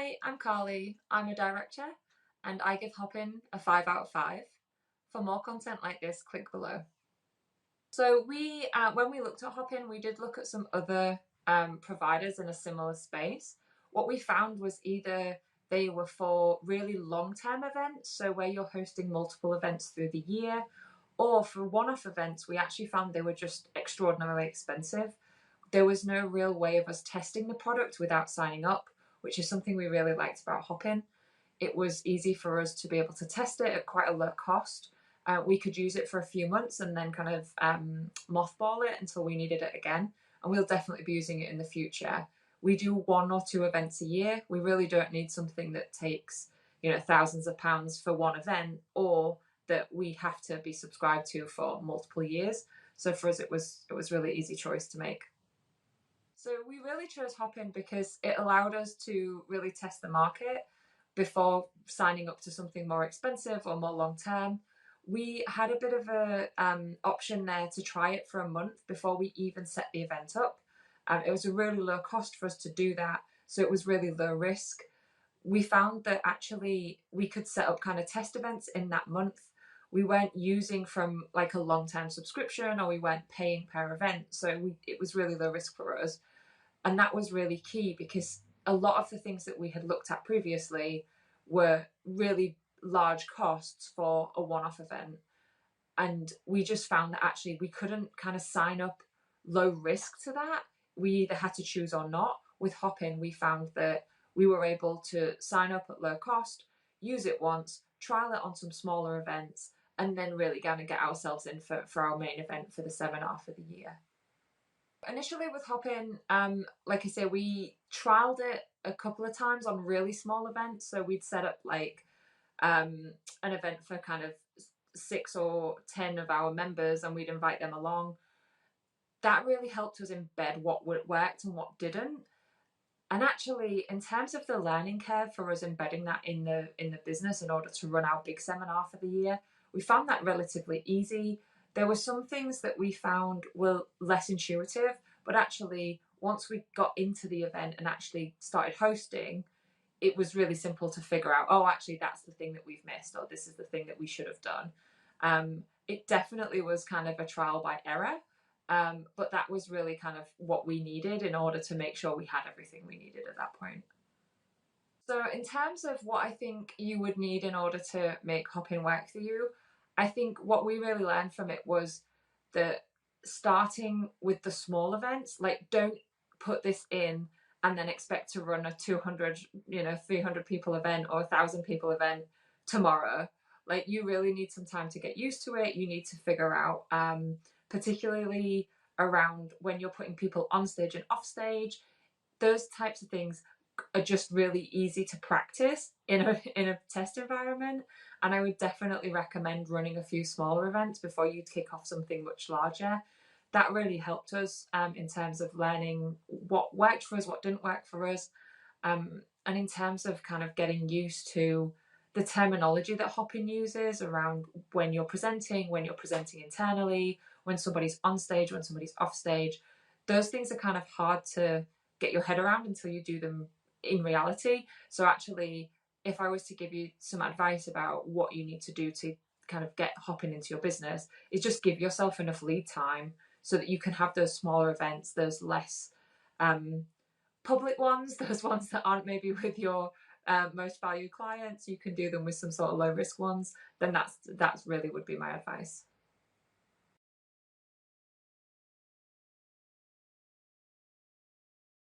Hi, I'm Carly. I'm a director and I give Hopin a 5 out of 5. For more content like this, click below. So when we looked at Hopin, we did look at some other providers in a similar space. What we found was either they were for really long-term events, so where you're hosting multiple events through the year, or for one-off events, we actually found they were just extraordinarily expensive. There was no real way of us testing the product without signing up, which is something we really liked about Hopin. It was easy for us to be able to test it at quite a low cost. We could use it for a few months and then kind of mothball it until we needed it again. And we'll definitely be using it in the future. We do 1 or 2 events a year. We really don't need something that takes, thousands of pounds for one event, or that we have to be subscribed to for multiple years. So for us, it was really easy choice to make. So we really chose Hopin because it allowed us to really test the market before signing up to something more expensive or more long term. We had a bit of a option there to try it for a month before we even set the event up. It was a really low cost for us to do that, so it was really low risk. We found that actually we could set up kind of test events in that month. We weren't using from like a long-term subscription, or we weren't paying per event, so it was really low risk for us. And that was really key because a lot of the things that we had looked at previously were really large costs for a one-off event. And we just found that actually we couldn't kind of sign up low risk to that. We either had to choose or not. With Hopin, we found that we were able to sign up at low cost, use it once, trial it on some smaller events, and then really kind of get ourselves in for our main event for the seminar for the year. Initially with Hopin, like I say, we trialed it a couple of times on really small events. So we'd set up like an event for kind of 6 or 10 of our members, and we'd invite them along. That really helped us embed what worked and what didn't. And actually, in terms of the learning curve for us embedding that in the business in order to run our big seminar for the year, we found that relatively easy. There were some things that we found were less intuitive, but actually, once we got into the event and actually started hosting, it was really simple to figure out, oh, actually, that's the thing that we've missed, or this is the thing that we should have done. It definitely was kind of a trial by error, but that was really kind of what we needed in order to make sure we had everything we needed at that point. So in terms of what I think you would need in order to make Hopin work for you, I think what we really learned from it was that starting with the small events, like don't put this in and then expect to run a 200, 300 people event or 1,000 people event tomorrow. Like you really need some time to get used to it. You need to figure out, particularly around when you're putting people on stage and off stage, those types of things are just really easy to practice in a test environment. And I would definitely recommend running a few smaller events before you kick off something much larger. That really helped us in terms of learning what worked for us, what didn't work for us, and in terms of kind of getting used to the terminology that Hopin uses around when you're presenting internally, when somebody's on stage, when somebody's off stage. Those things are kind of hard to get your head around until you do them in reality. So actually, if I was to give you some advice about what you need to do to kind of get Hopin into your business, is just give yourself enough lead time so that you can have those smaller events, those less public ones, those ones that aren't maybe with your most valued clients. You can do them with some sort of low risk ones. Then that's really would be my advice.